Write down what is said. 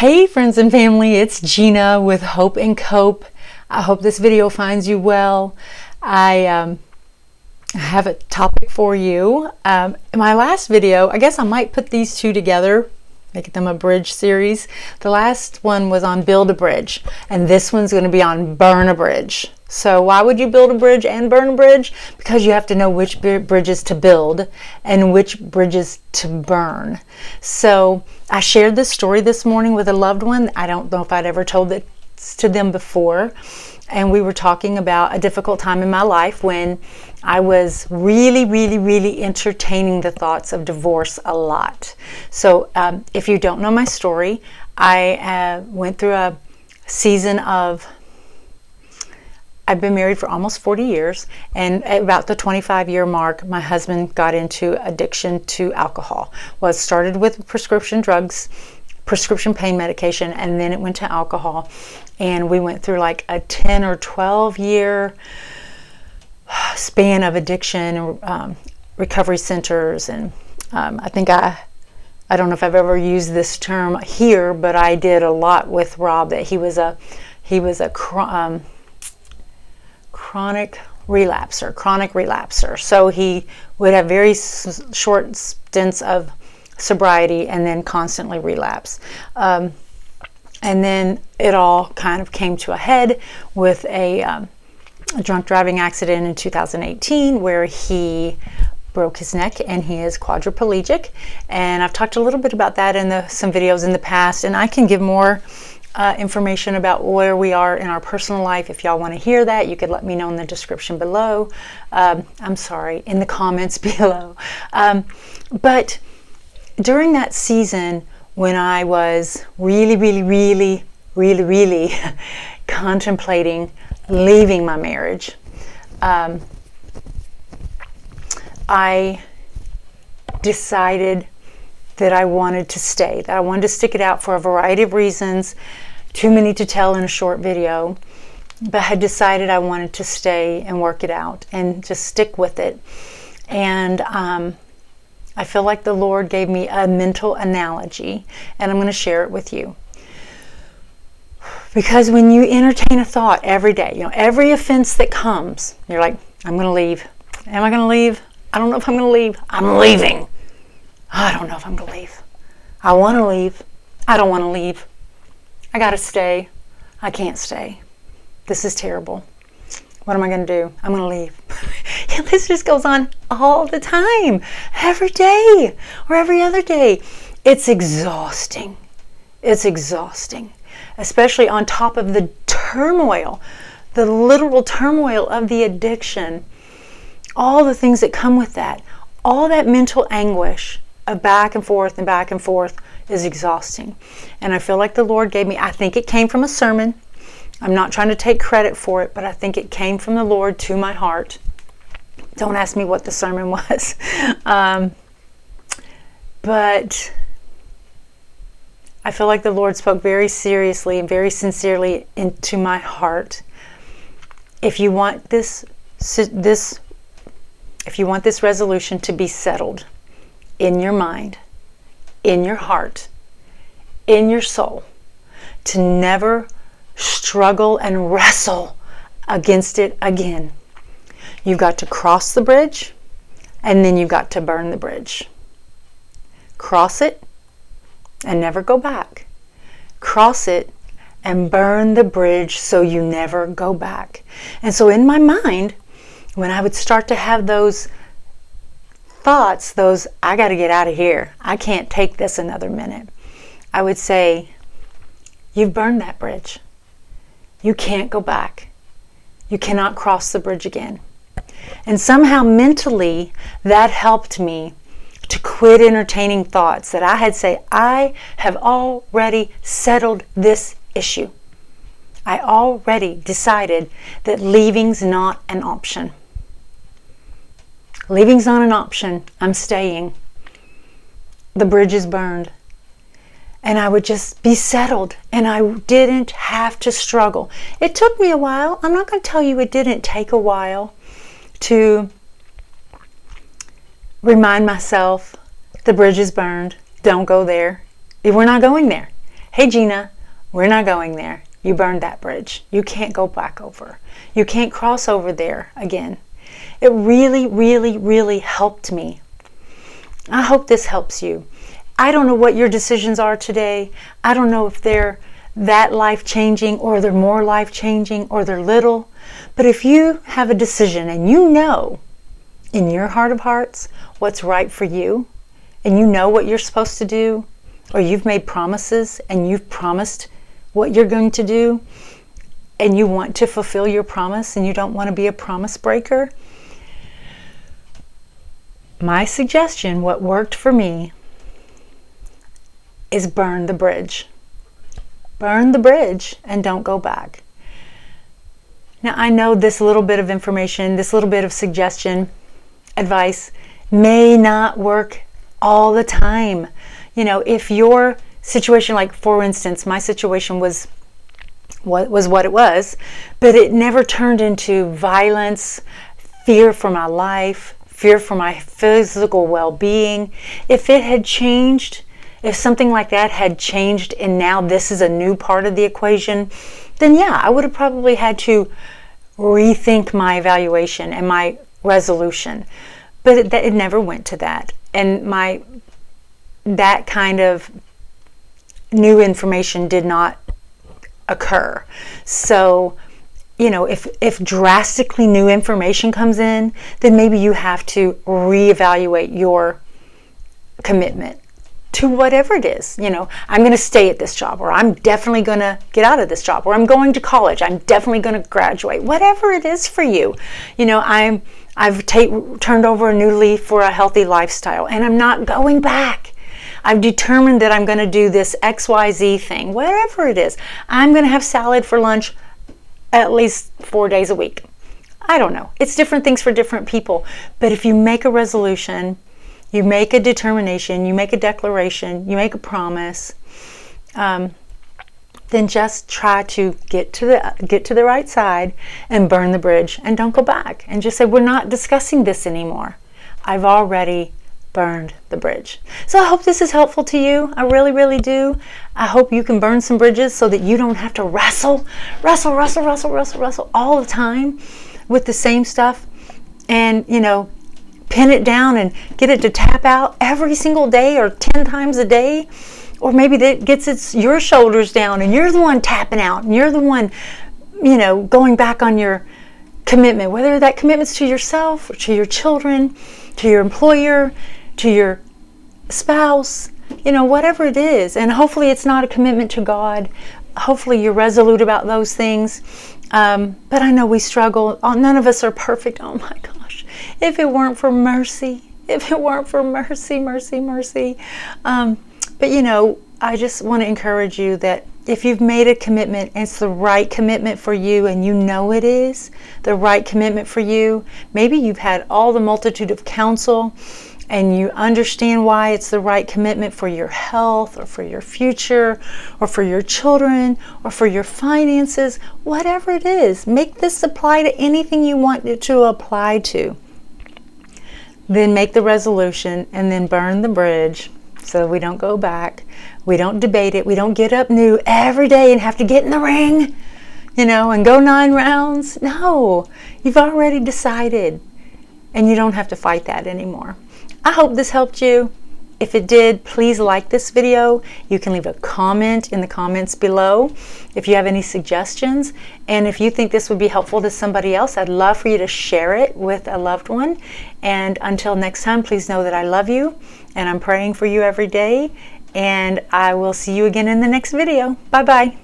Hey friends and family, it's Gina with Hope and Cope. I hope this video finds you well. I have a topic for you. In my last video, I guess I might put these two together, make them a bridge series. The last one was on build a bridge, and this one's going to be on burn a bridge. So why would you build a bridge and burn a bridge? Because you have to know which bridges to build and which bridges to burn. So I shared this story this morning with a loved one. I don't know if I'd ever told it to them before. And we were talking about a difficult time in my life when I was really entertaining the thoughts of divorce a lot. So if you don't know my story, I went through a season of, I've been married for almost 40 years, and at about the 25-year mark, my husband got into addiction to alcohol. Well, it started with prescription drugs, prescription pain medication, and then it went to alcohol. And we went through like a 10 or 12 year span of addiction, recovery centers. And I think I don't know if I've ever used this term here, but I did a lot with Rob, that he was a chronic relapser. So he would have very short stints of sobriety and then constantly relapse. And then it all kind of came to a head with a drunk driving accident in 2018 where he broke his neck and he is quadriplegic. And I've talked a little bit about that in some videos in the past, and I can give more information about where we are in our personal life. If y'all want to hear that, you could let me know in the description below. In the comments below. But during that season, when I was really contemplating leaving my marriage, I decided that I wanted to stay, that I wanted to stick it out for a variety of reasons, too many to tell in a short video, but had decided I wanted to stay and work it out and just stick with it. And I feel like the Lord gave me a mental analogy, and I'm going to share it with you. Because when you entertain a thought every day, every offense that comes, you're like, I'm going to leave. Am I going to leave? I don't know if I'm going to leave. I'm leaving. I don't know if I'm going to leave. I want to leave. I don't want to leave. I got to stay. I can't stay. This is terrible. What am I going to do? I'm going to leave. This just goes on all the time, every day or every other day. It's exhausting. It's exhausting, especially on top of the turmoil, the literal turmoil of the addiction, all the things that come with that, all that mental anguish of back and forth is exhausting. And I feel like the Lord gave me, I think it came from a sermon. I'm not trying to take credit for it, but I think it came from the Lord to my heart. Don't ask me what the sermon was. But I feel like the Lord spoke very seriously and very sincerely into my heart. If you want this resolution to be settled in your mind, in your heart, in your soul, to never struggle and wrestle against it again, you've got to cross the bridge, and then you've got to burn the bridge. Cross it and never go back. Cross it and burn the bridge so you never go back. And so in my mind, when I would start to have those thoughts, I got to get out of here, I can't take this another minute, I would say, you've burned that bridge. You can't go back. You cannot cross the bridge again. And somehow mentally that helped me to quit entertaining thoughts that I had say, I have already settled this issue. I already decided that leaving's not an option. Leaving's not an option. I'm staying. The bridge is burned. And I would just be settled, and I didn't have to struggle. It took me a while. I'm not going to tell you it didn't take a while to remind myself the bridge is burned. Don't go there. We're not going there. hey Gina, we're not going there. You burned that bridge. You can't go back over. You can't cross over there again. It really, really, really helped me. I hope this helps you. I don't know what your decisions are today. I don't know if they're that life-changing or they're more life-changing or they're little. But if you have a decision and you know in your heart of hearts what's right for you, and you know what you're supposed to do, or you've made promises and you've promised what you're going to do, and you want to fulfill your promise and you don't want to be a promise breaker, my suggestion, what worked for me, is burn the bridge. Burn the bridge and don't go back. Now, I know this little bit of information, this little bit of suggestion, advice may not work all the time. You know, if your situation, like for instance, my situation was what it was, but it never turned into violence, fear for my life, fear for my physical well-being. If it had changed, if something like that had changed and now this is a new part of the equation, then yeah, I would have probably had to rethink my evaluation and my resolution. But it never went to that. And that kind of new information did not occur. So, you know, if drastically new information comes in, then maybe you have to reevaluate your commitment to whatever it is. You know, I'm going to stay at this job, or I'm definitely going to get out of this job, or I'm going to college, I'm definitely going to graduate, whatever it is for you. You know, I've turned over a new leaf for a healthy lifestyle, and I'm not going back. I've determined that I'm going to do this XYZ thing, whatever it is. I'm going to have salad for lunch at least 4 days a week. I don't know. It's different things for different people. But if you make a resolution, you make a determination, you make a declaration, you make a promise, then just try to get to the right side and burn the bridge, and don't go back, and just say, we're not discussing this anymore. I've already burned the bridge. So I hope this is helpful to you. I really, really do. I hope you can burn some bridges so that you don't have to wrestle all the time with the same stuff, and, you know, pin it down and get it to tap out every single day or 10 times a day. Or maybe that gets your shoulders down and you're the one tapping out and you're the one, you know, going back on your commitment, whether that commitment's to yourself or to your children, to your employer, to your spouse, you know, whatever it is. And hopefully it's not a commitment to God. Hopefully you're resolute about those things. But I know we struggle. None of us are perfect. Oh my gosh. If it weren't for mercy, mercy. But you know, I just want to encourage you that if you've made a commitment and it's the right commitment for you, and you know it is the right commitment for you, maybe you've had all the multitude of counsel and you understand why it's the right commitment for your health or for your future or for your children or for your finances, whatever it is, make this apply to anything you want it to apply to. Then make the resolution and then burn the bridge. So we don't go back, we don't debate it, we don't get up new every day and have to get in the ring, you know, and go 9 rounds. No, you've already decided, and you don't have to fight that anymore. I hope this helped you. If it did, please like this video. You can leave a comment in the comments below if you have any suggestions. And if you think this would be helpful to somebody else, I'd love for you to share it with a loved one. And until next time, please know that I love you and I'm praying for you every day. And I will see you again in the next video. Bye-bye.